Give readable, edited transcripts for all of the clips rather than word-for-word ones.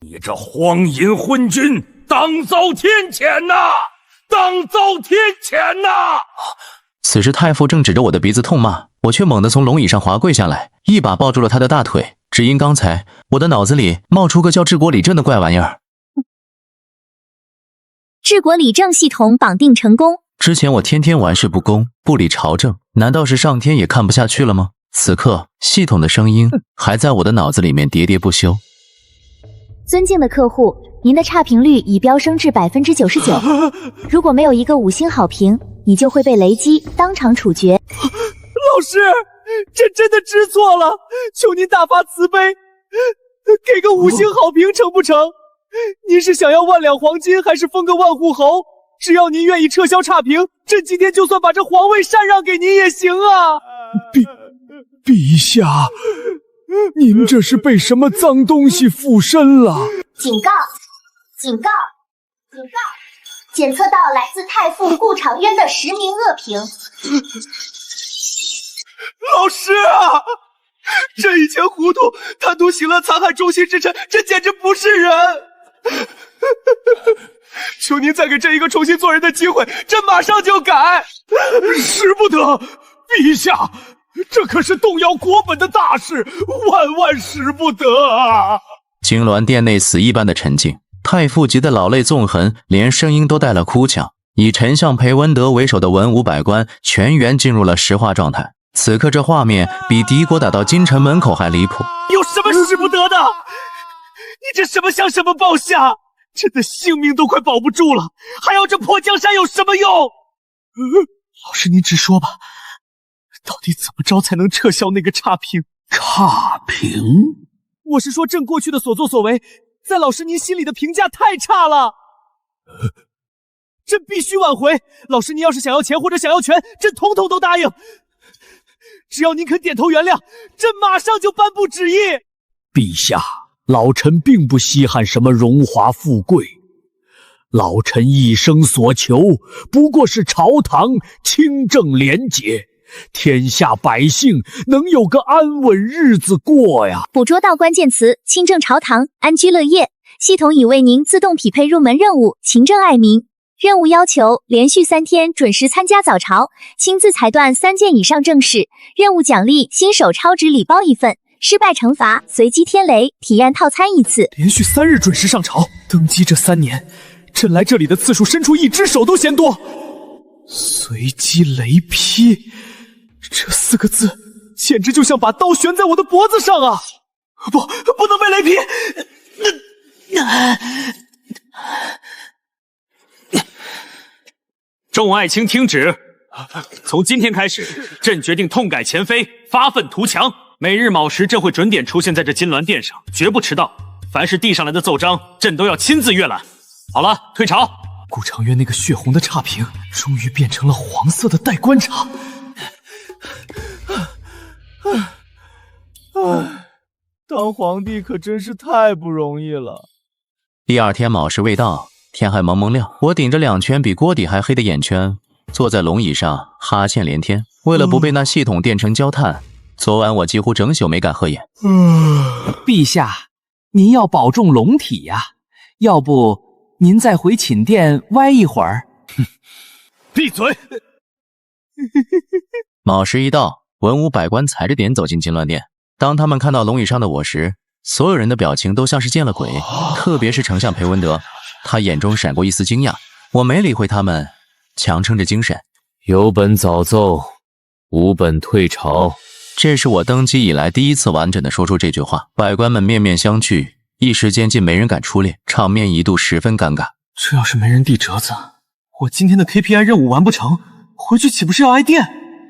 你这荒淫昏君，当遭天谴呐！当遭天谴呐！此时太傅正指着我的鼻子痛骂，我却猛地从龙椅上滑跪下来，一把抱住了他的大腿。只因刚才我的脑子里冒出个叫治国理政的怪玩意儿。治国理政系统绑定成功。之前我天天玩世不恭，不理朝政，难道是上天也看不下去了吗？此刻系统的声音还在我的脑子里面喋喋不休。尊敬的客户，您的差评率已飙升至99%，如果没有一个5星好评，你就会被雷击，当场处决。老师，朕真的知错了，求您大发慈悲，给个5星好评成不成？您是想要万两黄金，还是封个万户侯？只要您愿意撤销差评，朕今天就算把这皇位禅让给您也行啊！陛下，您这是被什么脏东西附身了？警告！警告！警告！检测到来自太傅顾长渊的10名恶评。老师啊，朕以前糊涂，贪图喜乐，残害忠心之臣，这简直不是人！求您再给朕一个重新做人的机会，朕马上就改。使不得，陛下，这可是动摇国本的大事，万使不得啊！金銮殿内死一般的沉静，太傅急得老泪纵横，连声音都带了哭腔。以丞相裴文德为首的文武百官全员进入了石化状态。此刻这画面比敌国打到京城门口还离谱。有什么使不得的？你这什么乡什么报夏，朕的性命都快保不住了，还要这破江山有什么用？老师您直说吧，到底怎么着才能撤销那个差评？差评？我是说朕过去的所作所为，在老师您心里的评价太差了。朕必须挽回。老师您要是想要钱或者想要权，朕统统都答应。只要您肯点头原谅，朕马上就颁布旨意。陛下，老臣并不稀罕什么荣华富贵，老臣一生所求不过是朝堂清正廉洁，天下百姓能有个安稳日子过呀。捕捉到关键词：清正朝堂，安居乐业。系统已为您自动匹配入门任务：勤政爱民。任务要求连续3天准时参加早朝，亲自裁断3件以上正事。任务奖励：新手超值礼包1份，失败惩罚随机天雷体验套餐1次。连续3日准时上朝，登基这3年，朕来这里的次数伸出1只手都嫌多。随机雷劈，这4个字简直就像把刀悬在我的脖子上啊！不能被雷劈！众爱卿听旨，从今天开始，朕决定痛改前非，发愤图强。每日卯时，朕会准点出现在这金銮殿上，绝不迟到。凡是递上来的奏章，朕都要亲自阅览。好了，退朝。顾长渊那个血红的差评，终于变成了黄色的待观察。当皇帝可真是太不容易了。第2天卯时未到，天还蒙蒙亮，我顶着2圈比锅底还黑的眼圈，坐在龙椅上哈欠连天。为了不被那系统电成焦炭，昨晚我几乎整宿没敢合眼。陛下，您要保重龙体呀，要不您再回寝殿歪一会儿。闭嘴！卯时一到，文武百官踩着点走进金銮殿。当他们看到龙椅上的我时，所有人的表情都像是见了鬼，特别是丞相裴文德，他眼中闪过一丝惊讶。我没理会他们，强撑着精神。有本早奏，无本退朝。这是我登基以来第一次完整的说出这句话。百官们面面相觑，一时间竟没人敢出列，场面一度十分尴尬。这要是没人递折子，我今天的 KPI 任务完不成，回去岂不是要挨电？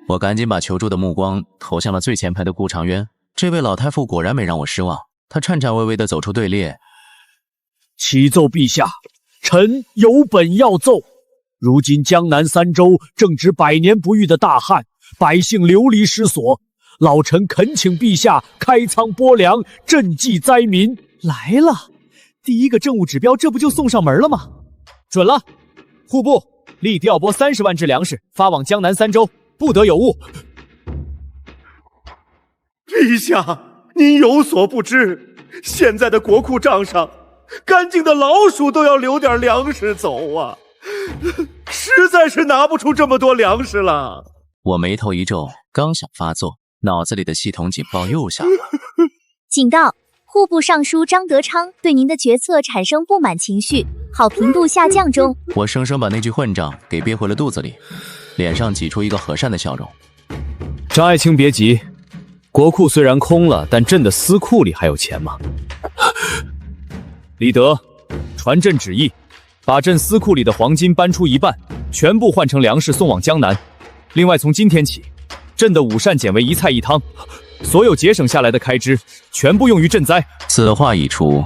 我赶紧把求助的目光投向了最前排的顾长渊。这位老太傅果然没让我失望，他颤颤巍巍地走出队列。启奏陛下，臣有本要奏。如今江南3州正值100年不遇的大旱，百姓流离失所，老臣恳请陛下开仓拨粮，赈济灾民。来了，第一个政务指标，这不就送上门了吗？准了，户部立调拨30万只粮食发往江南3州，不得有误。陛下，您有所不知，现在的国库账上干净的老鼠都要留点粮食走啊！实在是拿不出这么多粮食了。我眉头一皱，刚想发作，脑子里的系统警报又响了。警告：户部尚书张德昌对您的决策产生不满情绪，好评度下降中。我生生把那句混账给憋回了肚子里，脸上挤出一个和善的笑容。张爱卿别急，国库虽然空了，但朕的私库里还有钱吗？李德，传朕旨意，把朕私库里的黄金搬出一半，全部换成粮食送往江南。另外，从今天起，朕的午膳减为一菜一汤，所有节省下来的开支全部用于赈灾。此话一出，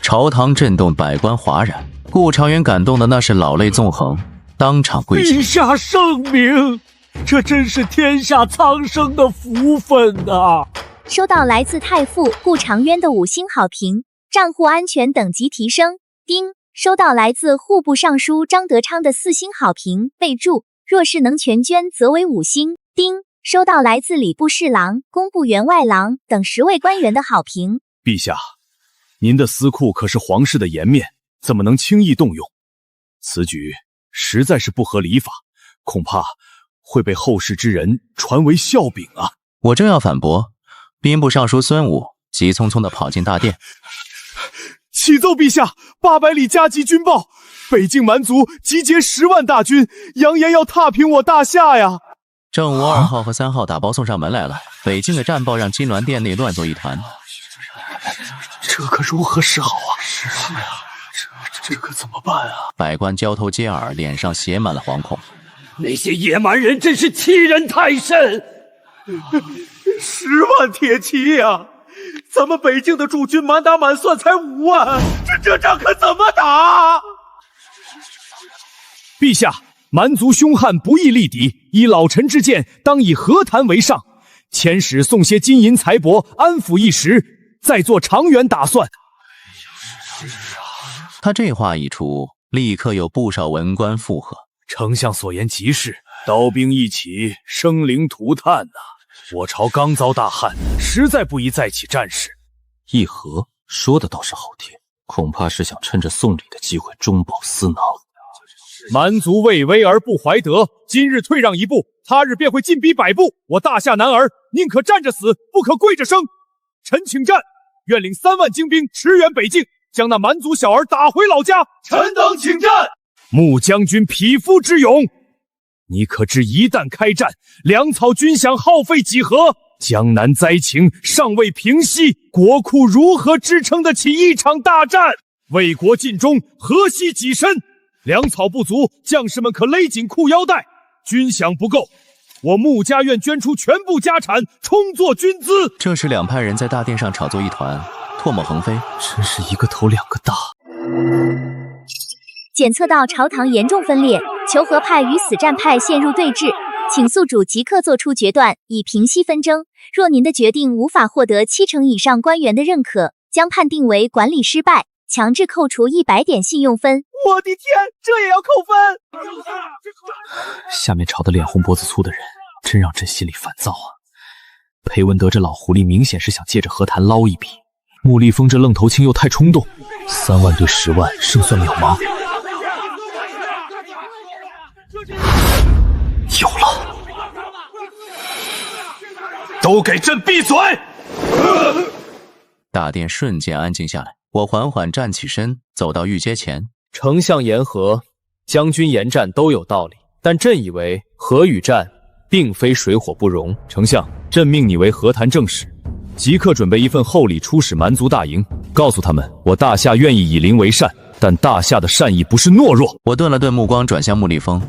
朝堂震动，百官哗然。顾长远感动的那是老泪纵横，当场跪下。陛下圣明，这真是天下苍生的福分啊！收到来自太傅顾长渊的5星好评，账户安全等级提升。丁，收到来自户部尚书张德昌的4星好评，备注：若是能全捐，则为5星。丁，收到来自礼部侍郎、工部员外郎等10位官员的好评。陛下，您的私库可是皇室的颜面，怎么能轻易动用？此举实在是不合礼法，恐怕会被后世之人传为笑柄啊！我正要反驳，兵部尚书孙武急匆匆地跑进大殿。启奏陛下，800里加急军报，北境蛮族集结10万大军，扬言要踏平我大夏呀！正午2号和3号打包送上门来了，北境的战报让金銮殿内乱作一团。这可如何是好啊？是啊，这可怎么办啊？百官交头接耳，脸上写满了惶恐。那些野蛮人真是欺人太甚！10万铁骑呀！咱们北境的驻军满打满算才5万，这仗可怎么打？陛下，蛮族凶悍，不易力敌。依老臣之见，当以和谈为上，遣使送些金银财帛，安抚一时，再做长远打算。他这话一出，立刻有不少文官附和。丞相所言极是，刀兵一起，生灵涂炭呐！我朝刚遭大旱，实在不宜再起战事。议和说的倒是好听，恐怕是想趁着送礼的机会中饱私囊。蛮族畏威而不怀德，今日退让一步，他日便会进逼100步。我大夏男儿宁可站着死，不可跪着生。臣请战，愿领3万精兵驰援北境，将那蛮族小儿打回老家。臣等请战。穆将军匹夫之勇，你可知一旦开战，粮草军饷耗费几何？江南灾情尚未平息，国库如何支撑得起一场大战？为国尽忠，何惜己身？粮草不足，将士们可勒紧裤腰带；军饷不够，我穆家愿捐出全部家产，充作军资。这时两派人在大殿上吵作一团，唾沫横飞，真是一个头2个大。检测到朝堂严重分裂，求和派与死战派陷入对峙，请宿主即刻做出决断，以平息纷争。若您的决定无法获得70%以上官员的认可，将判定为管理失败，强制扣除100点信用分。我的天，这也要扣分！下面吵得脸红脖子粗的人，真让朕心里烦躁啊！裴文德这老狐狸明显是想借着和谈捞一笔，穆立峰这愣头青又太冲动，3万对10万，胜算渺茫。有了！都给朕闭嘴！大殿瞬间安静下来。我缓缓站起身，走到御阶前。丞相言和，将军言战都有道理，但朕以为和与战并非水火不容。丞相，朕命你为和谈正使，即刻准备一份厚礼出使蛮族大营，告诉他们我大夏愿意以邻为善，但大夏的善意不是懦弱。我顿了顿，目光转向穆立峰。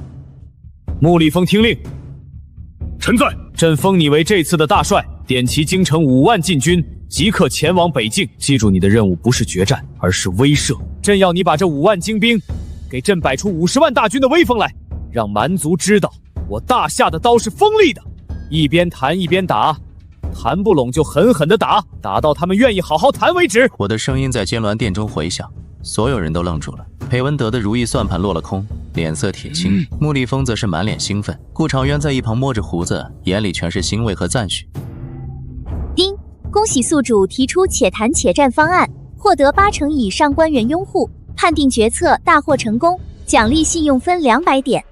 穆立峰听令。臣在。朕封你为这次的大帅，点齐京城5万禁军，即刻前往北境。记住，你的任务不是决战，而是威慑。朕要你把这5万精兵给朕摆出50万大军的威风来，让蛮族知道我大夏的刀是锋利的。一边谈一边打，谈不拢就狠狠地打，打到他们愿意好好谈为止。我的声音在监銮殿中回响，所有人都愣住了。裴文德的如意算盘落了空，脸色铁青。穆立峰则是满脸兴奋。顾长渊在一旁摸着胡子，眼里全是欣慰和赞许。丁，恭喜宿主提出且谈且战方案，获得80%以上官员拥护，判定决策大获成功，奖励信用分200点。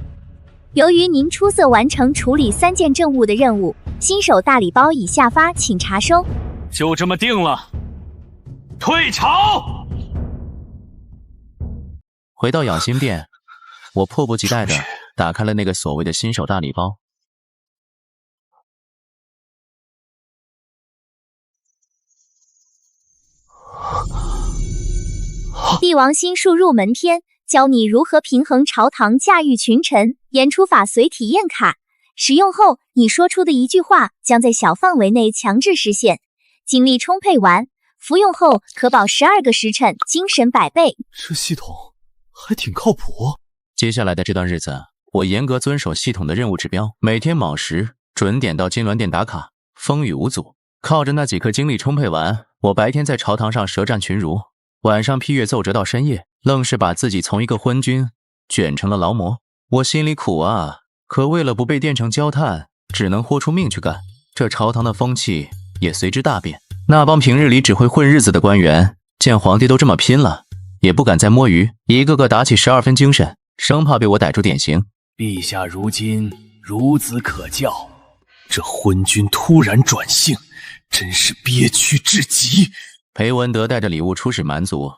由于您出色完成处理3件政务的任务，新手大礼包已下发，请查收。就这么定了，退朝。回到养心殿，我迫不及待地打开了那个所谓的新手大礼包。帝王心术入门篇，教你如何平衡朝堂，驾驭群臣。演出法随体验卡，使用后你说出的一句话将在小范围内强制实现。精力充沛完，服用后可保12个时辰，精神100倍。这系统还挺靠谱。接下来的这段日子，我严格遵守系统的任务指标，每天卯时准点到金銮殿打卡，风雨无阻。靠着那几颗精力充沛丸，我白天在朝堂上舌战群儒，晚上批阅奏折到深夜，愣是把自己从一个昏君卷成了劳模。我心里苦啊，可为了不被电成焦炭，只能豁出命去干。这朝堂的风气也随之大变。那帮平日里只会混日子的官员，见皇帝都这么拼了，也不敢再摸鱼，一个个打起12分精神，生怕被我逮住典刑。陛下如今孺子可教，这昏君突然转性，真是憋屈至极。裴文德带着礼物出使蛮族，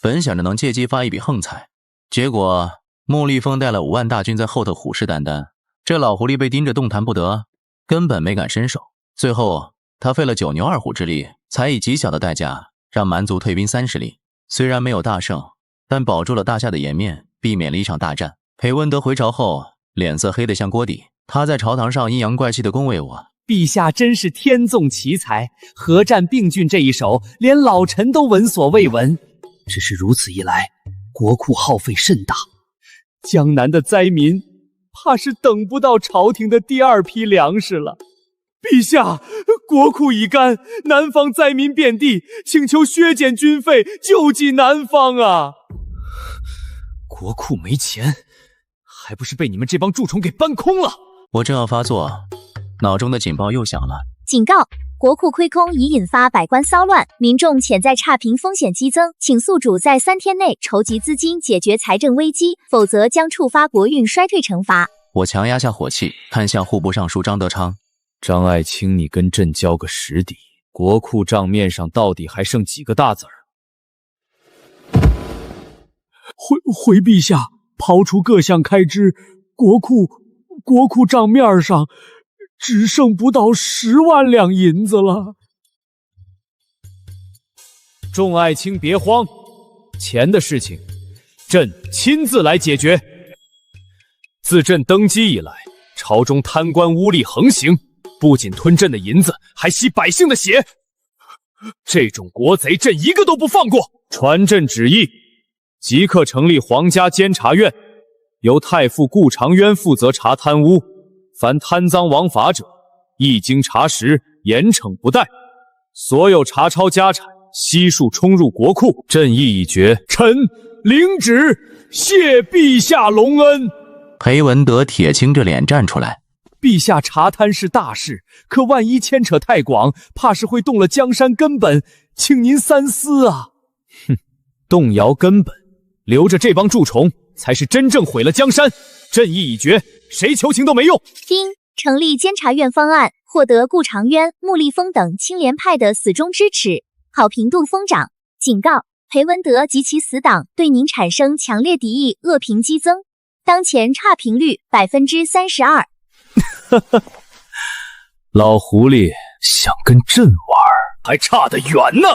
本想着能借机发一笔横财，结果穆立峰带了5万大军在后头虎视眈眈，这老狐狸被盯着动弹不得，根本没敢伸手。最后他费了9牛2虎之力，才以极小的代价让蛮族退兵30里。虽然没有大胜，但保住了大夏的颜面，避免了一场大战。裴文德回朝后脸色黑得像锅底，他在朝堂上阴阳怪气地恭维我：陛下真是天纵奇才，合战并郡这一手，连老臣都闻所未闻。只是如此一来，国库耗费甚大，江南的灾民怕是等不到朝廷的第2批粮食了。陛下，国库已干，南方灾民遍地，请求削减军费，救济南方啊！国库没钱，还不是被你们这帮蛀虫给搬空了？我正要发作，脑中的警报又响了。警告：国库亏空已引发百官骚乱，民众潜在差评风险激增，请宿主在3天内筹集资金解决财政危机，否则将触发国运衰退惩罚。我强压下火气，看向户部尚书张德昌：张爱卿，你跟朕交个实底，国库账面上到底还剩几个大子儿？回陛下，刨除各项开支，国库账面上只剩不到10万两银子了。众爱卿别慌，钱的事情，朕亲自来解决。自朕登基以来，朝中贪官污吏横行，不仅吞朕的银子，还吸百姓的血。这种国贼，朕一个都不放过。传朕旨意，即刻成立皇家监察院，由太傅顾长渊负责查贪污，凡贪赃枉法者，一经查实，严惩不贷。所有查抄家产，悉数充入国库。朕意已决。臣领旨，谢陛下隆恩。裴文德铁青着脸站出来：陛下查贪是大事，可万一牵扯太广，怕是会动了江山根本，请您三思啊！哼，动摇根本，留着这帮蛀虫，才是真正毁了江山。朕意已决，谁求情都没用。丁，成立监察院方案获得顾长渊、穆立峰等清廉派的死忠支持，好评度疯涨。警告：裴文德及其死党对您产生强烈敌意，恶评激增。当前差评率32%。老狐狸想跟朕玩，还差得远呢。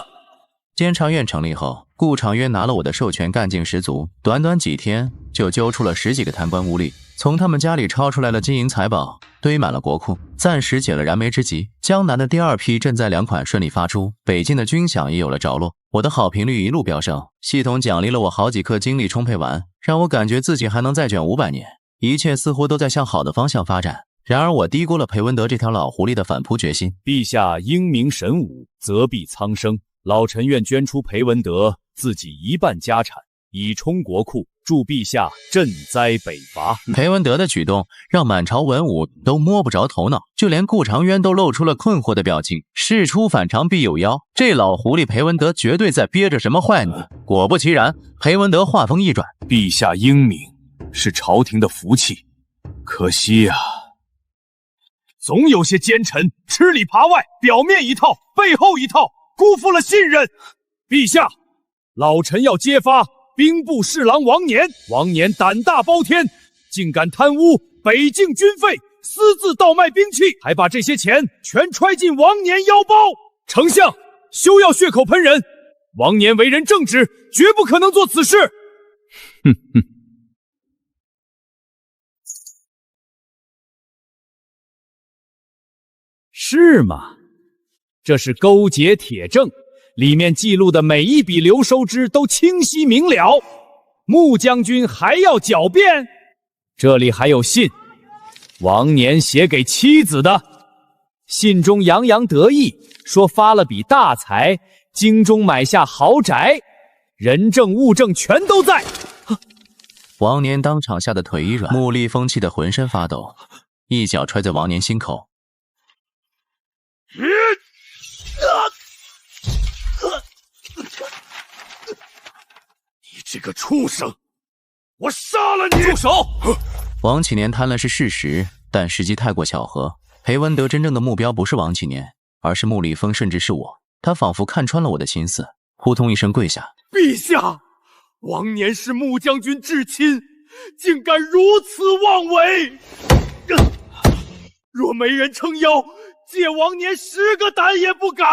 监察院成立后，顾长渊拿了我的授权，干劲十足，短短几天就揪出了10几个贪官污吏，从他们家里抄出来了金银财宝，堆满了国库，暂时解了燃眉之急。江南的第2批赈灾粮款顺利发出，北境的军饷也有了着落，我的好评率一路飙升，系统奖励了我好几颗精力充沛丸，让我感觉自己还能再卷500年，一切似乎都在向好的方向发展。然而我低估了裴文德这条老狐狸的反扑决心。陛下英明神武，泽必苍生，老臣愿捐出裴文德自己1半家产，以充国库，助陛下赈灾北伐。裴文德的举动让满朝文武都摸不着头脑，就连顾长渊都露出了困惑的表情。事出反常必有妖，这老狐狸裴文德绝对在憋着什么坏呢。果不其然，裴文德话锋一转：陛下英明，是朝廷的福气，可惜啊，总有些奸臣吃里扒外，表面一套，背后一套，辜负了信任。陛下，老臣要揭发兵部侍郎王年。王年胆大包天，竟敢贪污北境军费，私自倒卖兵器，还把这些钱全揣进王年腰包。丞相，休要血口喷人，王年为人正直，绝不可能做此事。哼哼。是吗？这是勾结铁证，里面记录的每一笔流收支都清晰明了。穆将军还要狡辩？这里还有信，王年写给妻子的，信中洋洋得意，说发了笔大财，京中买下豪宅，人证物证全都在。王年当场吓得腿一软，穆立风气得浑身发抖，一脚踹在王年心口。你这个畜生，我杀了你！住手！王启年贪婪是事实，但时机太过巧合。裴文德真正的目标不是王启年，而是穆立风，甚至是我。他仿佛看穿了我的心思，扑通一声跪下：陛下，王年是穆将军至亲，竟敢如此妄为！若没人撑腰，借王年10个胆也不敢。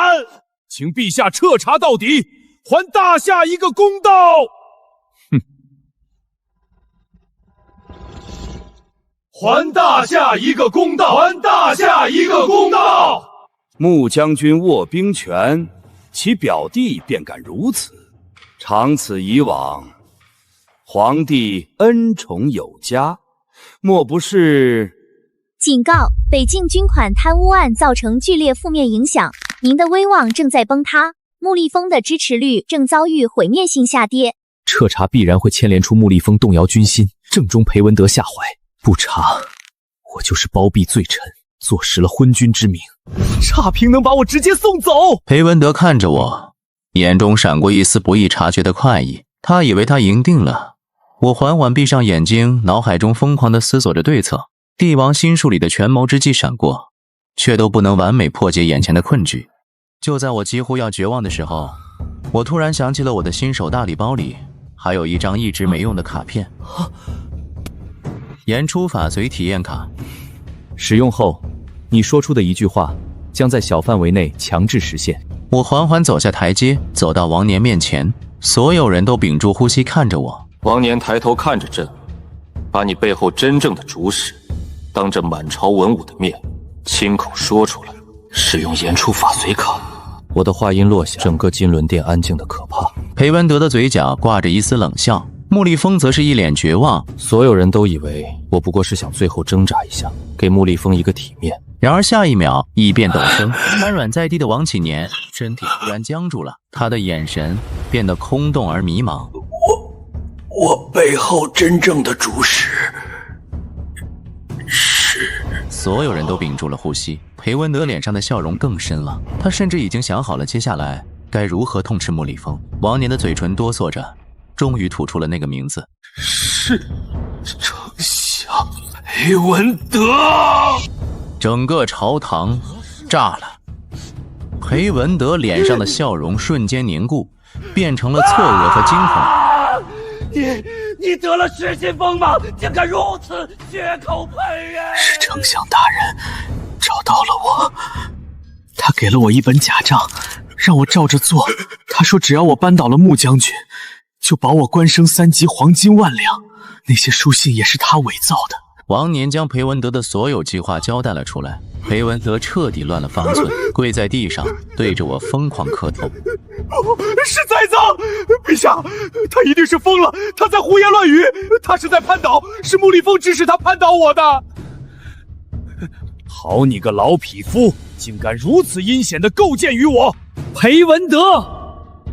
请陛下彻查到底，还大夏一个公道。哼，还大夏一个公道，还大夏一个公道。穆将军握兵权，其表弟便敢如此，长此以往，皇帝恩宠有加，莫不是？警告：北境军款贪污案造成剧烈负面影响，您的威望正在崩塌，穆立风的支持率正遭遇毁灭性下跌。彻查必然会牵连出穆立风动摇军心，正中裴文德下怀。不查，我就是包庇罪臣，坐实了昏君之名，差评能把我直接送走。裴文德看着我，眼中闪过一丝不易察觉的快意，他以为他赢定了。我缓缓闭上眼睛，脑海中疯狂地思索着对策。帝王心术里的权谋之计闪过，却都不能完美破解眼前的困局。就在我几乎要绝望的时候，我突然想起了我的新手大礼包里还有一张一直没用的卡片，言出法随体验卡。使用后，你说出的一句话将在小范围内强制实现。我缓缓走下台阶，走到王年面前，所有人都屏住呼吸看着我。王年抬头看着朕，把你背后真正的主使当着满朝文武的面亲口说出来，使用言出法随卡。我的话音落下，整个金轮殿安静的可怕。裴文德的嘴角挂着一丝冷笑，穆立风则是一脸绝望。所有人都以为我不过是想最后挣扎一下，给穆立风一个体面。然而下一秒，异变陡生，瘫软在地的王启年身体突然僵住了，他的眼神变得空洞而迷茫。我背后真正的主使是……所有人都屏住了呼吸。裴文德脸上的笑容更深了，他甚至已经想好了接下来该如何痛斥穆立风。王年的嘴唇哆嗦着，终于吐出了那个名字：是丞相裴文德。整个朝堂炸了，裴文德脸上的笑容瞬间凝固，变成了错愕和惊恐。你得了失心疯吗？竟敢如此血口喷人！是丞相大人找到了我，他给了我一本假账，让我照着做。他说只要我扳倒了穆将军，就保我官升3级，黄金1万两。那些书信也是他伪造的。王年将裴文德的所有计划交代了出来，裴文德彻底乱了方寸，跪在地上对着我疯狂磕头。是栽赃！陛下，他一定是疯了，他在胡言乱语，他是在叛倒，是穆立风指使他叛倒我的。好你个老匹夫，竟敢如此阴险的构建于我！裴文德，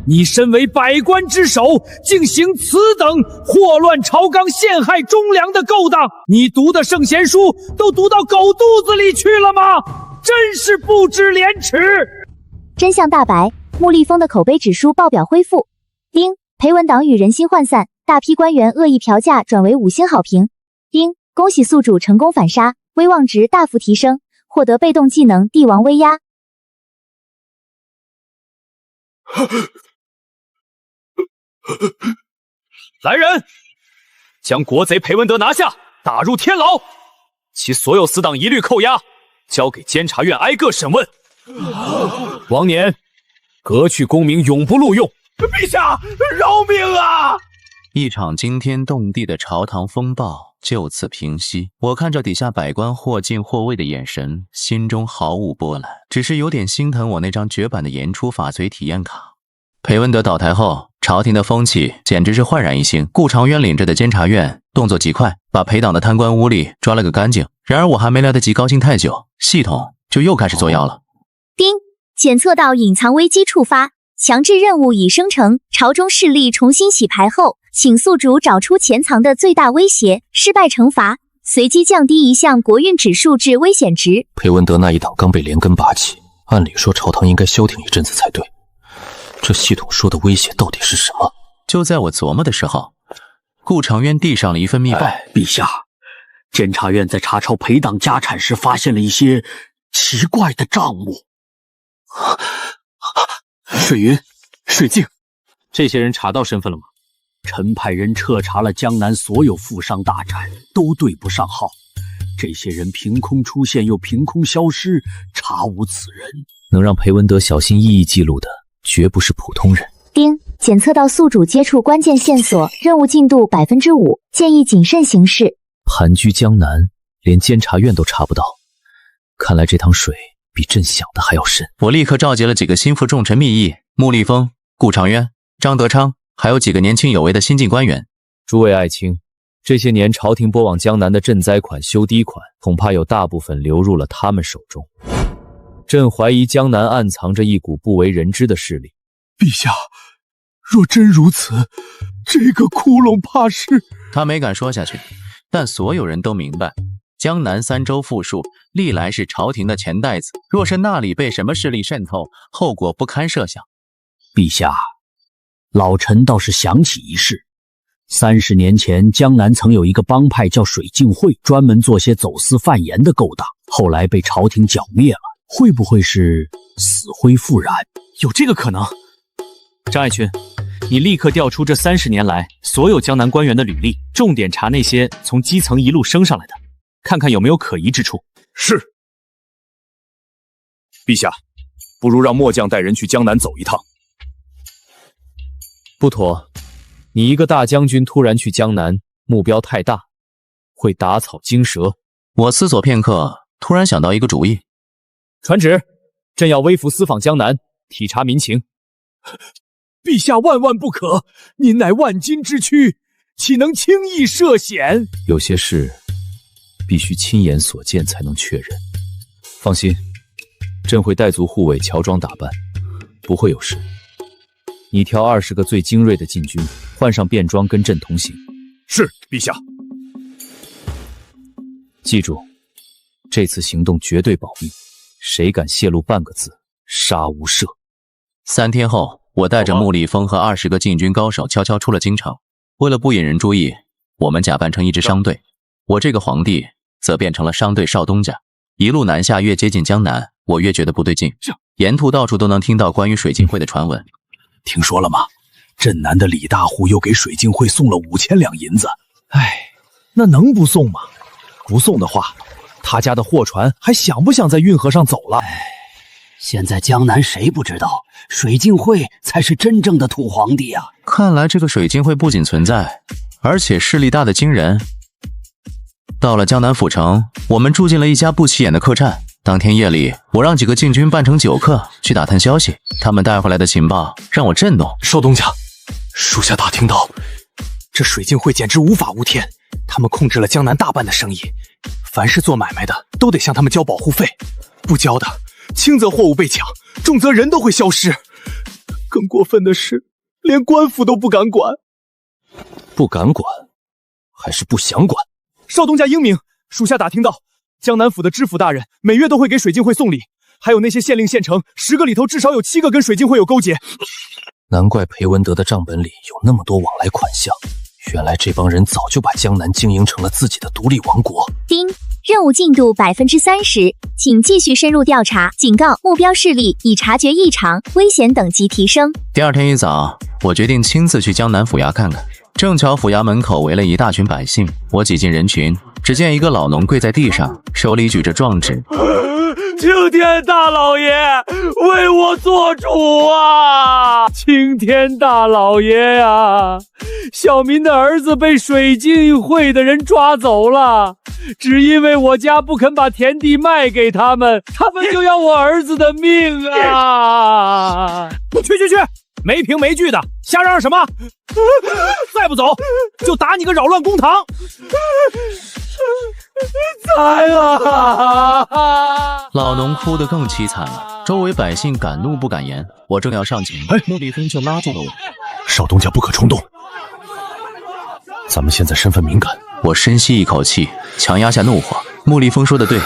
你身为百官之首，竟行此等祸乱朝纲、陷害忠良的勾当，你读的圣贤书都读到狗肚子里去了吗？真是不知廉耻！真相大白，穆立峰的口碑指数爆表恢复。丁，裴文党羽人心涣散，大批官员恶意嫖价转为5星好评。丁，恭喜宿主成功反杀，威望值大幅提升，获得被动技能帝王威压。来人，将国贼裴文德拿下，打入天牢，其所有死党一律扣押，交给监察院挨个审问。王年，革去功名，永不录用。陛下，饶命啊！一场惊天动地的朝堂风暴就此平息。我看着底下百官或进或位的眼神，心中毫无波澜，只是有点心疼我那张绝版的言出法随体验卡。裴文德倒台后，朝廷的风气简直是焕然一新。顾长渊领着的监察院动作极快，把裴党的贪官污吏抓了个干净。然而我还没来得及高兴太久，系统就又开始作妖了。丁，检测到隐藏危机触发，强制任务已生成，朝中势力重新洗牌后，请宿主找出潜藏的最大威胁，失败惩罚，随机降低一项国运指数至危险值。裴文德那一党刚被连根拔起，按理说朝堂应该消停一阵子才对。这系统说的威胁到底是什么？就在我琢磨的时候，顾长渊递上了一份密报。陛下，监察院在查抄裴党家产时发现了一些奇怪的账目。水云、水镜，这些人查到身份了吗？臣派人彻查了江南所有富商大宅，都对不上号。这些人凭空出现又凭空消失，查无此人。能让裴文德小心翼翼记录的，绝不是普通人。丁，检测到宿主接触关键线索，任务进度5%，建议谨慎行事。盘踞江南，连监察院都查不到，看来这趟水比朕想的还要深。我立刻召集了几个心腹重臣密议，穆立峰、顾长渊、张德昌，还有几个年轻有为的新晋官员。诸位爱卿，这些年朝廷拨往江南的赈灾款、修堤款，恐怕有大部分流入了他们手中。朕怀疑江南暗藏着一股不为人知的势力。陛下，若真如此，这个窟窿怕是……他没敢说下去，但所有人都明白，江南3州富庶历来是朝廷的钱袋子，若是那里被什么势力渗透，后果不堪设想。陛下，老臣倒是想起一事，30年前江南曾有一个帮派叫水镜会，专门做些走私贩盐的勾当，后来被朝廷剿灭了。会不会是死灰复燃？有这个可能。张爱群，你立刻调出这30年来所有江南官员的履历，重点查那些从基层一路升上来的，看看有没有可疑之处。是。陛下，不如让末将带人去江南走一趟。不妥，你一个大将军突然去江南，目标太大，会打草惊蛇。我思索片刻，突然想到一个主意。传旨，朕要微服私访江南，体察民情。陛下万万不可，您乃万金之躯，岂能轻易涉险？有些事必须亲眼所见才能确认。放心，朕会带足护卫，乔装打扮，不会有事。你挑20个最精锐的禁军，换上便装跟朕同行。是，陛下。记住，这次行动绝对保密，谁敢泄露半个字，杀无赦。3天后，我带着穆立峰和20个禁军高手悄悄出了京城。为了不引人注意，我们假扮成一支商队，我这个皇帝则变成了商队少东家。一路南下，越接近江南，我越觉得不对劲。沿途到处都能听到关于水镜会的传闻。听说了吗？镇南的李大户又给水镜会送了5000两银子。那能不送吗？不送的话，他家的货船还想不想在运河上走了？现在江南谁不知道，水镜会才是真正的土皇帝啊！看来这个水镜会不仅存在，而且势力大得惊人。到了江南府城，我们住进了一家不起眼的客栈。当天夜里，我让几个禁军扮成酒客去打探消息，他们带回来的情报让我震动。少东家，属下打听到，这水镜会简直无法无天，他们控制了江南大半的生意，凡是做买卖的都得向他们交保护费，不交的，轻则货物被抢，重则人都会消失。更过分的是，连官府都不敢管。不敢管，还是不想管？少东家英明，属下打听到，江南府的知府大人每月都会给水镜会送礼，还有那些县令县丞，10个里头至少有7个跟水镜会有勾结。难怪裴文德的账本里有那么多往来款项，原来这帮人早就把江南经营成了自己的独立王国。丁，任务进度30%，请继续深入调查。警告：目标势力已察觉异常，危险等级提升。第二天一早，我决定亲自去江南府衙看看。正巧府衙门口围了一大群百姓，我挤进人群，只见一个老农跪在地上，手里举着状纸。青天大老爷，为我做主啊！青天大老爷呀，小民的儿子被水镜会的人抓走了，只因为我家不肯把田地卖给他们，他们就要我儿子的命啊！去！没凭没据的，瞎嚷嚷什么？再不走，就打你个扰乱公堂！财啊！老农哭得更凄惨了，周围百姓敢怒不敢言。我正要上前，穆立峰就拉住了我。少东家不可冲动，咱们现在身份敏感。我深吸一口气，强压下怒火。穆立峰说的对，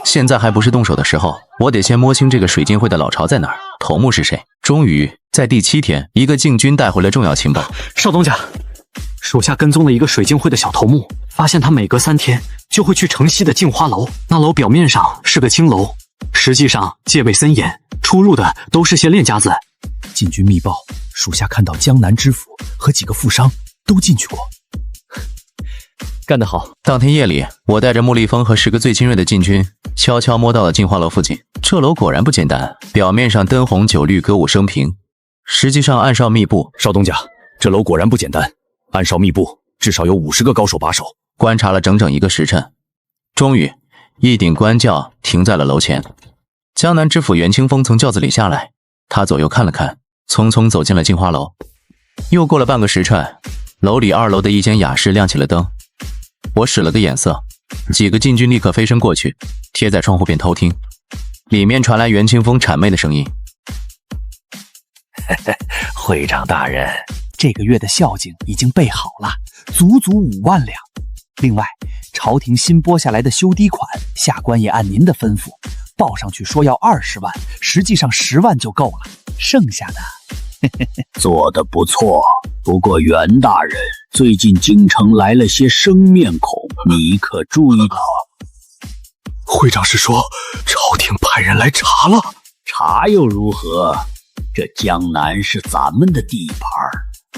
现在还不是动手的时候，我得先摸清这个水镜会的老巢在哪儿，头目是谁。终于在第7天，一个禁军带回了重要情报。少东家，属下跟踪了一个水镜会的小头目，发现他每隔3天就会去城西的镜花楼。那楼表面上是个青楼，实际上戒备森严，出入的都是些练家子。禁军密报，属下看到江南知府和几个富商都进去过。干得好！当天夜里，我带着穆立峰和10个最精锐的禁军，悄悄摸到了镜花楼附近。这楼果然不简单，表面上灯红酒绿，歌舞升平，实际上暗哨密布。少东家，这楼果然不简单，暗哨密布，至少有50个高手把守。观察了整整1个时辰，终于，一顶官轿停在了楼前。江南知府袁清风从轿子里下来，他左右看了看，匆匆走进了镜花楼。又过了半个时辰，楼里2楼的一间雅室亮起了灯。我使了个眼色，几个禁军立刻飞身过去，贴在窗户边偷听。里面传来袁清风谄媚的声音：“会长大人，这个月的孝敬已经备好了，足足5万两。另外，朝廷新拨下来的修堤款，下官也按您的吩咐报上去，说要20万，实际上10万就够了，剩下的……做得不错，不过袁大人，最近京城来了些生面孔，你可注意到？会长是说，朝廷派人来查了？查又如何？这江南是咱们的地盘，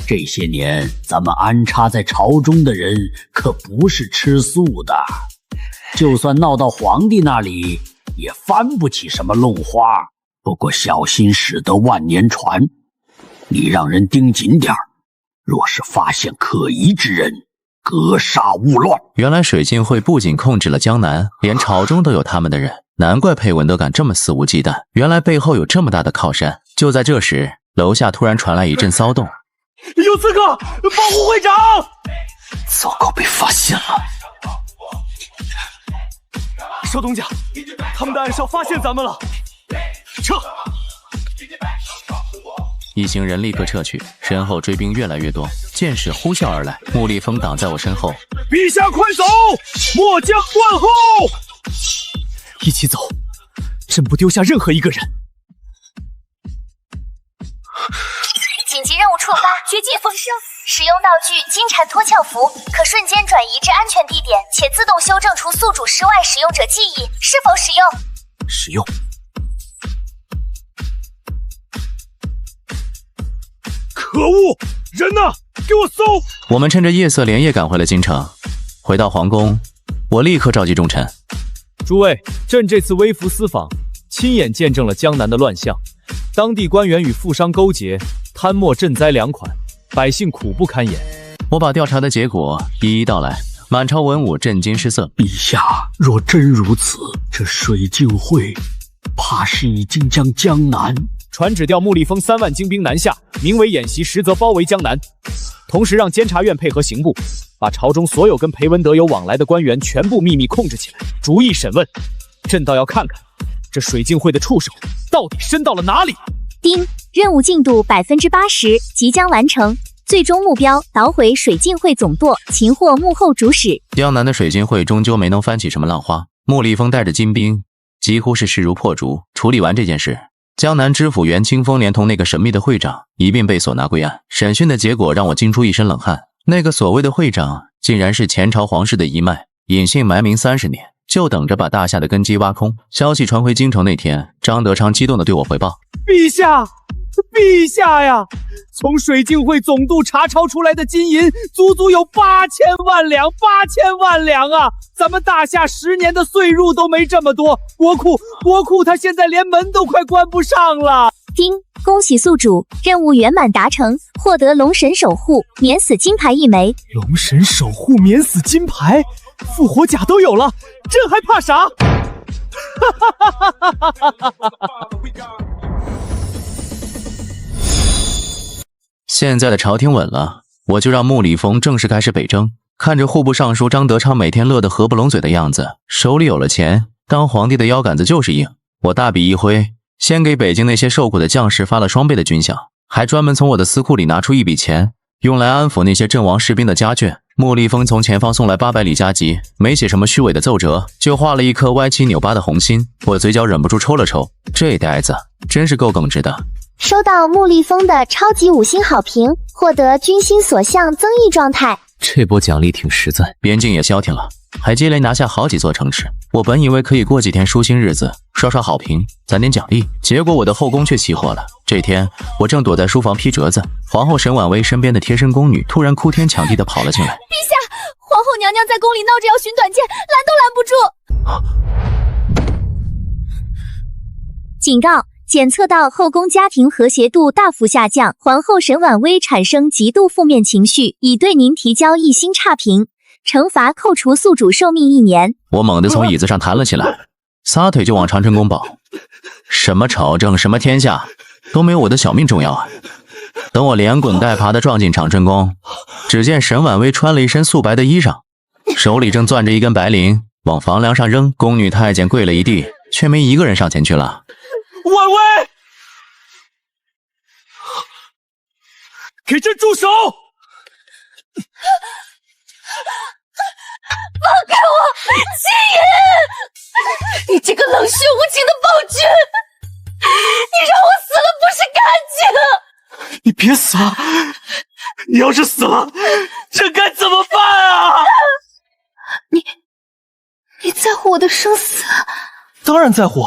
这些年咱们安插在朝中的人可不是吃素的，就算闹到皇帝那里，也翻不起什么漏花。不过小心驶得万年船，你让人盯紧点儿，若是发现可疑之人，格杀勿乱。原来水镜会不仅控制了江南，连朝中都有他们的人，难怪裴文德敢这么肆无忌惮，原来背后有这么大的靠山。就在这时，楼下突然传来一阵骚动，有刺客，保护会长！糟糕，被发现了！少东家，他们的暗哨发现咱们了，撤！一行人立刻撤去，身后追兵越来越多，箭矢呼啸而来。穆立峰挡在我身后，陛下快走，末将断后！一起走，朕不丢下任何一个人。紧急任务触发，绝技风声，使用道具金蝉脱壳符，可瞬间转移至安全地点，且自动修正除宿主室外使用者记忆，是否使用？使用。可恶，人呢？给我搜！我们趁着夜色连夜赶回了京城。回到皇宫，我立刻召集重臣。诸位，朕这次微服私访，亲眼见证了江南的乱象，当地官员与富商勾结，贪墨赈灾2款，百姓苦不堪言。我把调查的结果一一道来，满朝文武震惊失色。陛下，若真如此，这水镜会怕是已经将江南……传旨调穆立峰3万精兵南下，名为演习，实则包围江南。同时让监察院配合刑部，把朝中所有跟裴文德有往来的官员全部秘密控制起来，逐一审问。朕倒要看看这水镜会的触手到底伸到了哪里。丁，任务进度80%，即将完成。最终目标捣毁水镜会总舵，擒获幕后主使。江南的水镜会终究没能翻起什么浪花。穆立峰带着金兵，几乎是势如破竹。处理完这件事，江南知府袁清风连同那个神秘的会长一并被索拿归案。审讯的结果让我惊出一身冷汗。那个所谓的会长，竟然是前朝皇室的一脉，隐姓埋名30年，就等着把大夏的根基挖空。消息传回京城那天，张德昌激动地对我回报：陛下，陛下呀！从水镜会总督查抄出来的金银，足有8000万两，8000万两啊！咱们大夏10年的岁入都没这么多，国库他现在连门都快关不上了。丁，恭喜宿主，任务圆满达成，获得龙神守护免死金牌1枚。龙神守护免死金牌，复活甲都有了，朕还怕啥？现在的朝廷稳了，我就让穆礼峰正式开始北征。看着户部尚书张德昌每天乐得合不拢嘴的样子，手里有了钱，当皇帝的腰杆子就是硬。我大笔一挥，先给北京那些受苦的将士发了双倍的军饷，还专门从我的司库里拿出一笔钱，用来安抚那些阵亡士兵的家眷。穆立峰从前方送来800里加急，没写什么虚伪的奏折，就画了一颗歪七扭八的红心。我嘴角忍不住抽了抽，这呆子真是够耿直的。收到穆立峰的超级5星好评，获得军心所向增益状态。这波奖励挺实在。边境也消停了，还接连拿下好几座城池。我本以为可以过几天舒心日子，刷刷好评，攒点奖励，结果我的后宫却起火了。这天，我正躲在书房批折子，皇后沈婉薇身边的贴身宫女突然哭天抢地地跑了进来。陛下，皇后娘娘在宫里闹着要寻短见，拦都拦不住。警告！检测到后宫家庭和谐度大幅下降，皇后沈婉薇产生极度负面情绪，已对您提交1星差评，惩罚扣除宿主寿命1年。我猛地从椅子上弹了起来，撒腿就往长春宫跑。什么朝政，什么天下，都没有我的小命重要啊！等我连滚带爬地撞进长春宫，只见沈婉薇穿了一身素白的衣裳，手里正攥着一根白绫，往房梁上扔。宫女太监跪了一地，却没一个人上前去了。婉薇，给朕住手！放开我，金银！你这个冷血无情的暴君！你让我死了不是干净！你别死啊！你要是死了，这该怎么办啊？你在乎我的生死？当然在乎。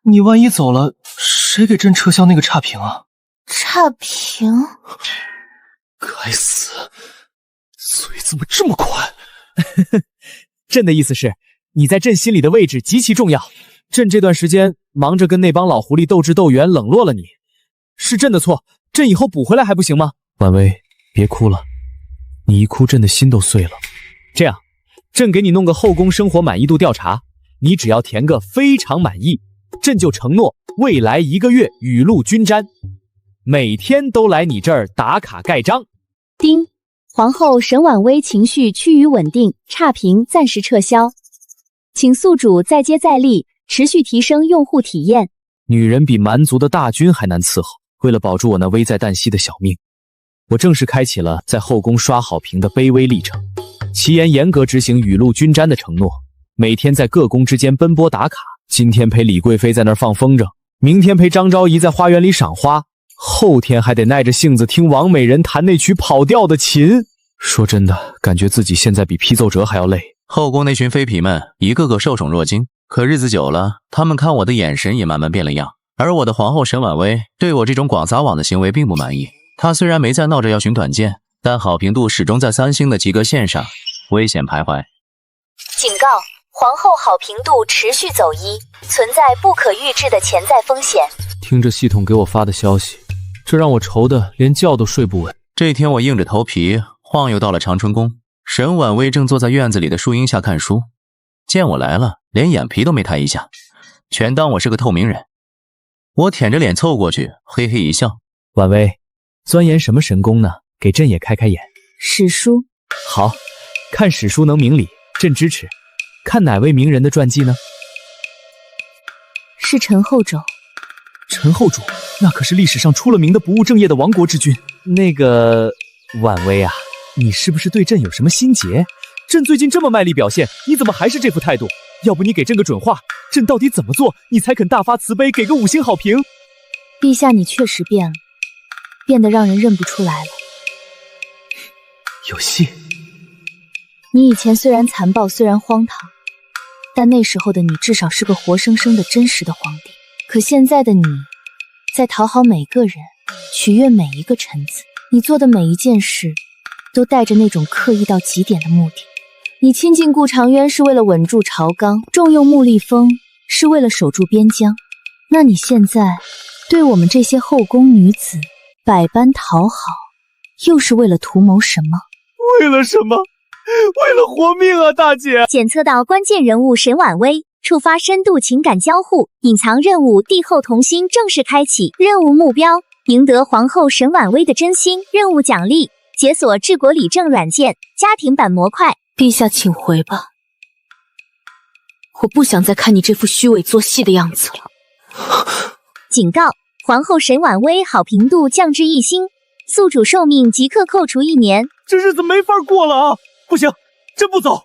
你万一走了，谁给朕撤销那个差评啊？差评？该死，嘴怎么这么快？朕的意思是，你在朕心里的位置极其重要。朕这段时间忙着跟那帮老狐狸斗智斗勇，冷落了你，是朕的错。朕以后补回来还不行吗？婉薇，别哭了，你一哭，朕的心都碎了。这样，朕给你弄个后宫生活满意度调查，你只要填个非常满意，朕就承诺未来1个月雨露均沾，每天都来你这儿打卡盖章。丁，皇后沈婉薇情绪趋于稳定，差评暂时撤销，请宿主再接再厉，持续提升用户体验。女人比蛮族的大军还难伺候，为了保住我那危在旦夕的小命，我正式开启了在后宫刷好评的卑微历程。其言严格执行雨露均沾的承诺，每天在各宫之间奔波打卡。今天陪李贵妃在那儿放风筝，明天陪张昭仪在花园里赏花，后天还得耐着性子听王美人弹那曲跑调的琴。说真的，感觉自己现在比批奏折还要累。后宫那群妃嫔们一个个受宠若惊，可日子久了，他们看我的眼神也慢慢变了样。而我的皇后沈婉薇对我这种广撒网的行为并不满意。她虽然没再闹着要寻短见，但好评度始终在3星的及格线上，危险徘徊。警告！皇后好评度持续走低，存在不可预知的潜在风险。听着系统给我发的消息，这让我愁得连觉都睡不稳。这天我硬着头皮晃悠到了长春宫，沈婉薇正坐在院子里的树荫下看书，见我来了，连眼皮都没抬一下，全当我是个透明人。我舔着脸凑过去，嘿嘿一笑：“婉薇，钻研什么神功呢？给朕也开开眼。”史书。好，看史书能明理，朕支持。看哪位名人的传记呢？是陈后胄。陈后主，那可是历史上出了名的不务正业的亡国之君。那个婉薇啊，你是不是对朕有什么心结？朕最近这么卖力表现，你怎么还是这副态度？要不你给朕个准话，朕到底怎么做，你才肯大发慈悲，给个5星好评？陛下，你确实变了，变得让人认不出来了。有戏。你以前虽然残暴，虽然荒唐，但那时候的你至少是个活生生的真实的皇帝。可现在的你，在讨好每个人，取悦每一个臣子，你做的每一件事，都带着那种刻意到极点的目的。你亲近顾长渊是为了稳住朝纲，重用穆丽风是为了守住边疆。那你现在对我们这些后宫女子百般讨好，又是为了图谋什么？为了什么？为了活命啊，大姐！检测到关键人物沈婉薇，触发深度情感交互，隐藏任务帝后同心正式开启。任务目标：赢得皇后沈婉薇的真心。任务奖励：解锁治国理政软件家庭版模块。陛下，请回吧，我不想再看你这副虚伪作戏的样子了。警告：皇后沈婉薇好评度降至1星，宿主寿命即刻扣除1年。这日子没法过了啊！不行，朕不走。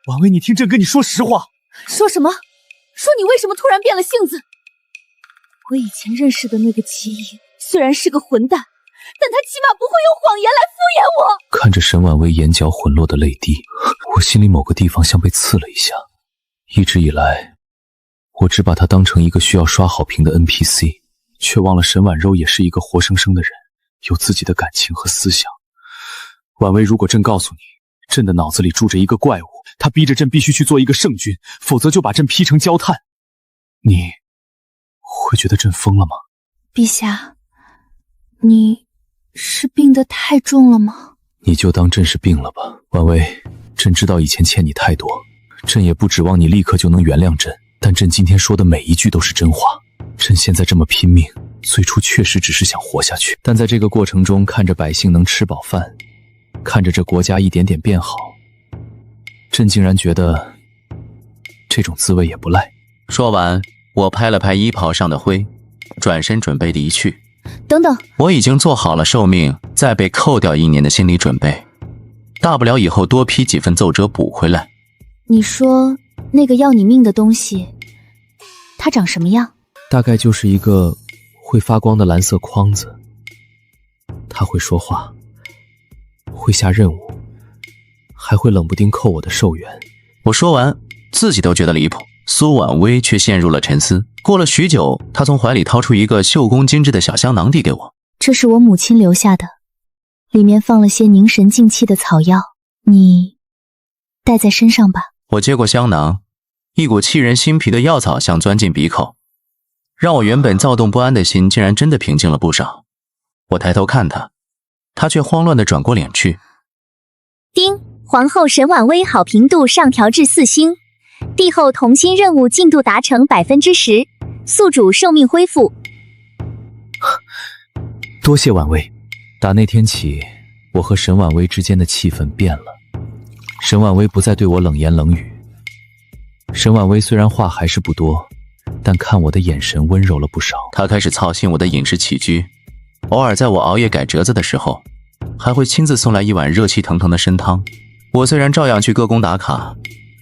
婉薇，你听朕跟你说实话。说什么？说你为什么突然变了性子？我以前认识的那个齐颖，虽然是个混蛋，但他起码不会用谎言来敷衍我。看着沈婉薇眼角滚落的泪滴，我心里某个地方像被刺了一下。一直以来，我只把她当成一个需要刷好评的 NPC， 却忘了沈婉柔也是一个活生生的人，有自己的感情和思想。婉薇，如果朕告诉你，朕的脑子里住着一个怪物，他逼着朕必须去做一个圣君，否则就把朕劈成焦炭，你会觉得朕疯了吗？陛下，你是病得太重了吗？你就当朕是病了吧。婉薇，朕知道以前欠你太多，朕也不指望你立刻就能原谅朕，但朕今天说的每一句都是真话。朕现在这么拼命，最初确实只是想活下去，但在这个过程中，看着百姓能吃饱饭，看着这国家一点点变好，朕竟然觉得这种滋味也不赖。说完，我拍了拍衣袍上的灰，转身准备离去。等等，我已经做好了寿命再被扣掉1年的心理准备，大不了以后多批几份奏折补回来。你说那个要你命的东西，它长什么样？大概就是一个会发光的蓝色框子，它会说话，会下任务，还会冷不丁扣我的寿元。我说完，自己都觉得离谱，苏婉薇却陷入了沉思。过了许久，她从怀里掏出一个绣工精致的小香囊递给我，这是我母亲留下的，里面放了些凝神静气的草药，你带在身上吧。我接过香囊，一股沁人心脾的药草香钻进鼻口，让我原本躁动不安的心竟然真的平静了不少。我抬头看她，她却慌乱地转过脸去。丁，皇后沈婉薇好评度上调至4星，帝后同心任务进度达成10%，宿主寿命恢复。多谢婉薇。打那天起，我和沈婉薇之间的气氛变了。沈婉薇不再对我冷言冷语。沈婉薇虽然话还是不多，但看我的眼神温柔了不少。她开始操心我的饮食起居，偶尔在我熬夜改折子的时候，还会亲自送来一碗热气腾腾的参汤。我虽然照样去各宫打卡，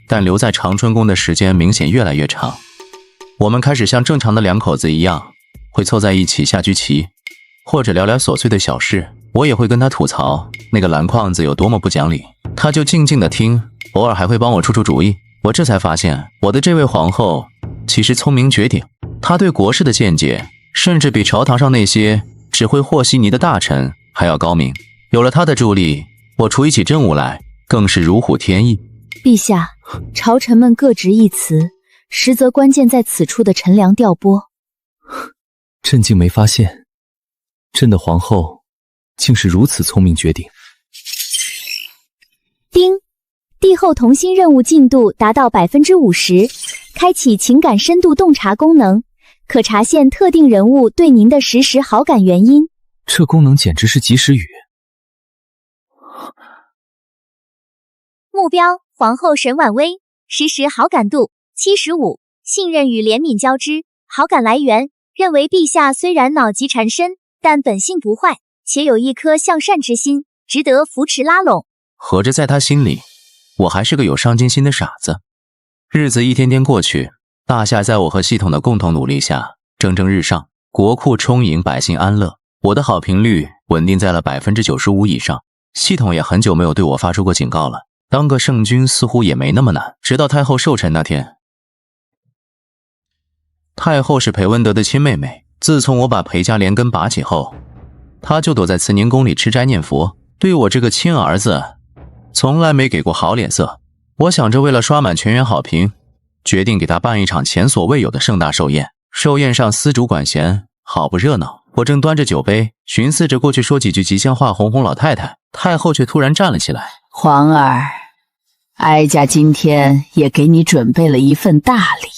但留在长春宫的时间明显越来越长。我们开始像正常的两口子一样，会凑在一起下局棋，或者聊聊琐碎的小事。我也会跟他吐槽那个蓝框子有多么不讲理，他就静静的听，偶尔还会帮我出出主意。我这才发现，我的这位皇后其实聪明绝顶，她对国事的见解甚至比朝堂上那些只会和稀泥的大臣还要高明。有了她的助力，我处理起政务来更是如虎添翼。陛下，朝臣们各执一词，实则关键在此处的陈粮调拨。朕竟没发现，朕的皇后竟是如此聪明绝顶。丁，帝后同心任务进度达到50%，开启情感深度洞察功能，可查现特定人物对您的实时好感原因。这功能简直是及时雨。目标：皇后沈婉薇，实时好感度75，信任与怜悯交织，好感来源认为陛下虽然脑疾缠身，但本性不坏，且有一颗向善之心，值得扶持拉拢。合着在他心里，我还是个有上进心的傻子。日子一天天过去，大夏在我和系统的共同努力下蒸蒸日上，国库充盈，百姓安乐。我的好评率稳定在了 95% 以上，系统也很久没有对我发出过警告了。当个圣君似乎也没那么难，直到太后寿辰那天。太后是裴温德的亲妹妹，自从我把裴家连根拔起后，她就躲在慈宁宫里吃斋念佛，对我这个亲儿子从来没给过好脸色。我想着为了刷满全员好评，决定给他办一场前所未有的盛大寿宴。寿宴上丝竹管弦，好不热闹。我正端着酒杯，寻思着过去说几句吉祥话哄哄老太太，太后却突然站了起来。皇儿，哀家今天也给你准备了一份大礼。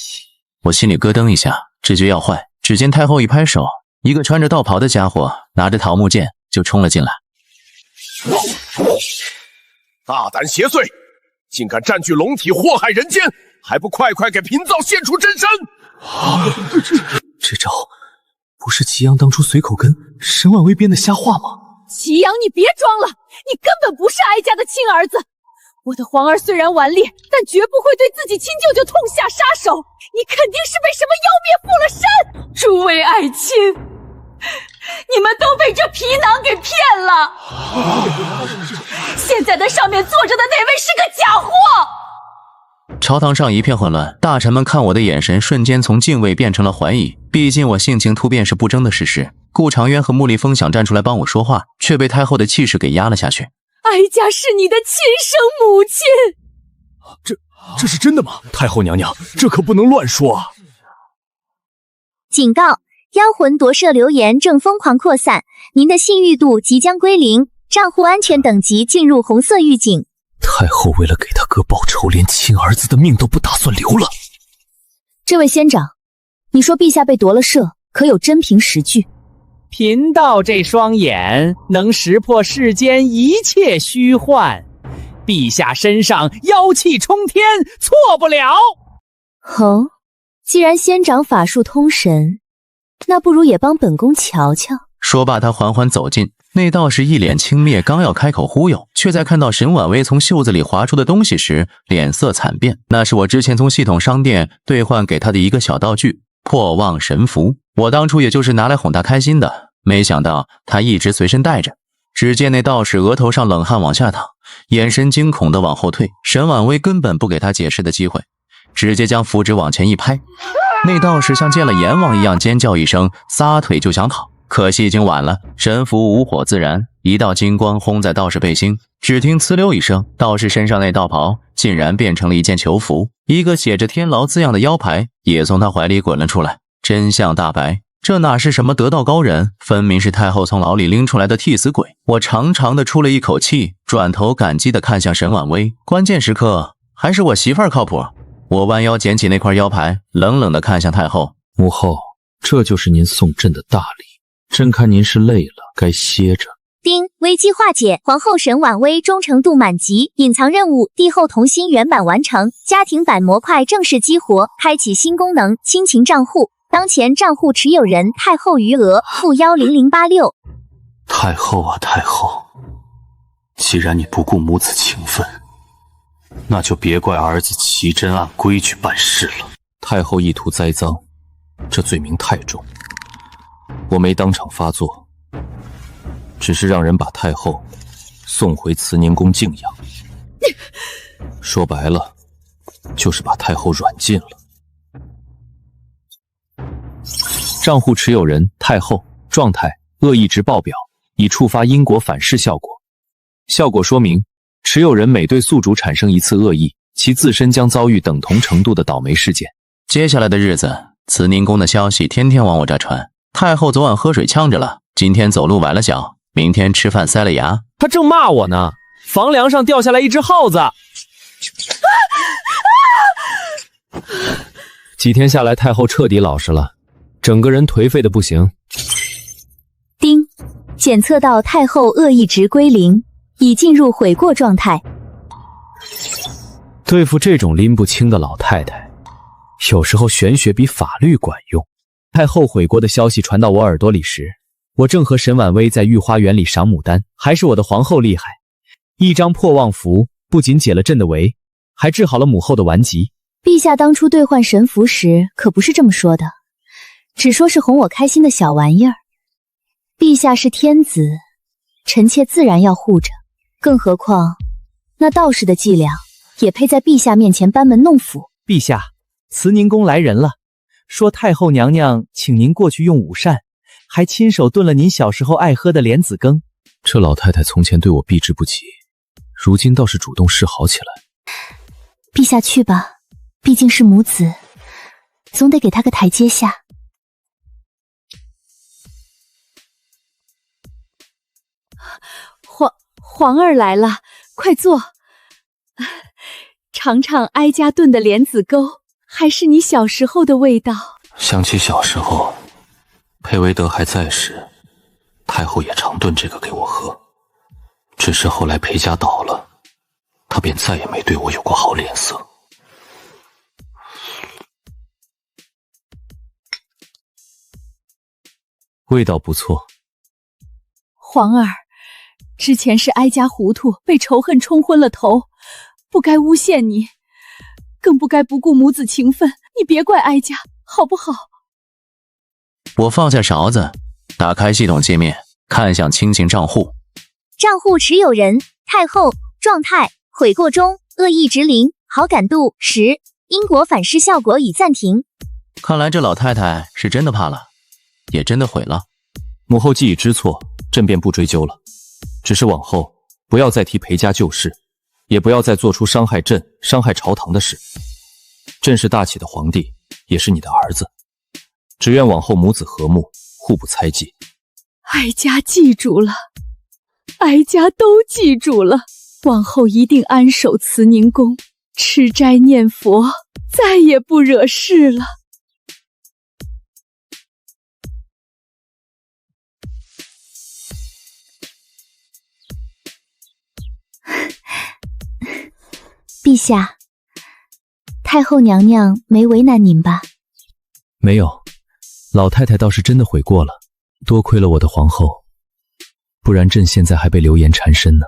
我心里咯噔一下，直觉要坏。只见太后一拍手，一个穿着道袍的家伙拿着桃木剑就冲了进来。大胆邪祟，竟敢占据龙体，祸害人间，还不快快给贫皂现出真身！这招不是祁阳当初随口跟沈婉薇编的瞎话吗？祁阳，你别装了，你根本不是哀家的亲儿子。我的皇儿虽然顽劣，但绝不会对自己亲舅舅痛下杀手。你肯定是被什么妖孽附了身！诸位爱卿，你们都被这皮囊给骗了。现在的上面坐着的那位是个假货。朝堂上一片混乱，大臣们看我的眼神瞬间从敬畏变成了怀疑。毕竟我性情突变是不争的事实。顾长渊和穆立峰想站出来帮我说话，却被太后的气势给压了下去。哀家是你的亲生母亲。这是真的吗？太后娘娘，这可不能乱说啊！警告：妖魂夺舍流言正疯狂扩散，您的信誉度即将归零，账户安全等级进入红色预警。太后为了给他哥报仇，连亲儿子的命都不打算留了。这位仙长，你说陛下被夺了舍，可有真凭实据？贫道这双眼能识破世间一切虚幻，陛下身上妖气冲天，错不了。哦，既然仙长法术通神，那不如也帮本宫瞧瞧。说罢，他缓缓走近，那道士一脸轻蔑，刚要开口忽悠，却在看到沈婉薇从袖子里划出的东西时，脸色惨变。那是我之前从系统商店兑换给他的一个小道具——破妄神符。我当初也就是拿来哄他开心的，没想到他一直随身带着。只见那道士额头上冷汗往下淌，眼神惊恐地往后退。沈婉薇根本不给他解释的机会，直接将符纸往前一拍。那道士像见了阎王一样尖叫一声，撒腿就想跑。可惜已经晚了，神符无火自燃，一道金光轰在道士背心，只听呲溜一声，道士身上那道袍竟然变成了一件囚服，一个写着天牢字样的腰牌也从他怀里滚了出来。真相大白，这哪是什么得道高人，分明是太后从牢里拎出来的替死鬼。我长长的出了一口气，转头感激地看向沈婉薇，关键时刻还是我媳妇儿靠谱。我弯腰捡起那块腰牌，冷冷地看向太后。母后，这就是您送朕的大礼。朕看您是累了，该歇着。丁，危机化解，皇后沈婉薇忠诚度满级，隐藏任务帝后同心原版完成，家庭版模块正式激活，开启新功能亲情账户，当前账户持有人太后余额-10086。太后啊太后，既然你不顾母子情分，那就别怪儿子祁真按规矩办事了。太后意图栽赃，这罪名太重，我没当场发作，只是让人把太后送回慈宁宫静养。说白了，就是把太后软禁了。账户持有人太后，状态恶意值爆表，已触发因果反噬效果。效果说明，持有人每对宿主产生一次恶意，其自身将遭遇等同程度的倒霉事件。接下来的日子，慈宁宫的消息天天往我这传。太后昨晚喝水呛着了，今天走路崴了脚，明天吃饭塞了牙。他正骂我呢，房梁上掉下来一只耗子。几天下来，太后彻底老实了，整个人颓废的不行。丁，检测到太后恶意值归零，已进入悔过状态。对付这种拎不清的老太太，有时候玄学比法律管用。太后悔过的消息传到我耳朵里时，我正和沈婉薇在御花园里赏牡丹。还是我的皇后厉害，一张破望符不仅解了朕的围，还治好了母后的顽疾。陛下当初兑换神符时可不是这么说的，只说是哄我开心的小玩意儿。陛下是天子，臣妾自然要护着，更何况那道士的伎俩也配在陛下面前班门弄斧。陛下，慈宁宫来人了，说太后娘娘请您过去用午膳，还亲手炖了您小时候爱喝的莲子羹。这老太太从前对我避之不及，如今倒是主动示好起来。陛下去吧，毕竟是母子，总得给她个台阶下。皇儿来了，快坐。尝尝哀家炖的莲子粥，还是你小时候的味道。想起小时候，裴维德还在时，太后也常炖这个给我喝。只是后来裴家倒了，他便再也没对我有过好脸色。味道不错。皇儿，之前是哀家糊涂，被仇恨冲昏了头，不该诬陷你，更不该不顾母子情分，你别怪哀家，好不好？我放下勺子，打开系统界面，看向亲情账户。账户持有人：太后，状态悔过中，恶意值0，好感度10，因果反噬效果已暂停。看来这老太太是真的怕了，也真的悔了。母后既已知错，朕便不追究了。只是往后不要再提裴家旧事，也不要再做出伤害朕、伤害朝堂的事。朕是大启的皇帝，也是你的儿子，只愿往后母子和睦，互不猜忌。哀家记住了，哀家都记住了，往后一定安守慈宁宫，吃斋念佛，再也不惹事了。陛下，太后娘娘没为难您吧？没有，老太太倒是真的悔过了，多亏了我的皇后，不然朕现在还被流言缠身呢。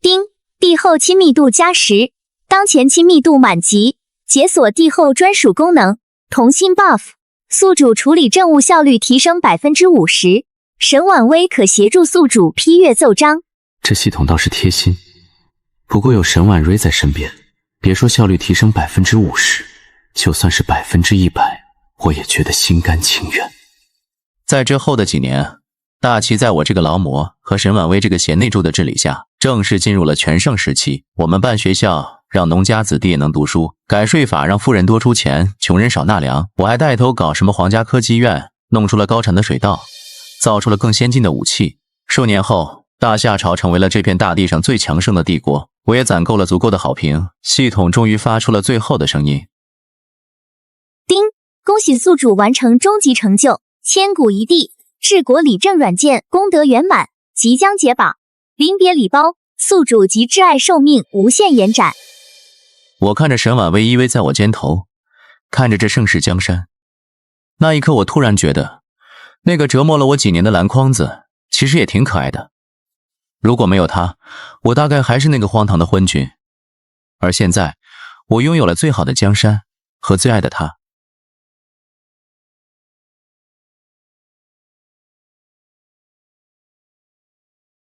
丁，帝后亲密度加10，当前亲密度满级，解锁帝后专属功能，同心 buff。宿主处理政务效率提升50%，沈婉薇可协助宿主批阅奏章。这系统倒是贴心，不过有沈婉薇在身边，别说效率提升50%，就算是100%，我也觉得心甘情愿。在之后的几年，大齐在我这个劳模和沈婉薇这个贤内助的治理下，正式进入了全盛时期。我们办学校，让农家子弟也能读书，改税法让富人多出钱，穷人少纳粮。我还带头搞什么皇家科技院，弄出了高产的水稻，造出了更先进的武器。数年后，大夏朝成为了这片大地上最强盛的帝国。我也攒够了足够的好评，系统终于发出了最后的声音。丁，恭喜宿主完成终极成就，千古一帝治国理政软件功德圆满，即将解绑，临别礼包，宿主及挚爱寿命无限延展。我看着沈婉薇依偎在我肩头，看着这盛世江山，那一刻我突然觉得，那个折磨了我几年的蓝筐子其实也挺可爱的。如果没有他，我大概还是那个荒唐的昏君。而现在，我拥有了最好的江山和最爱的他。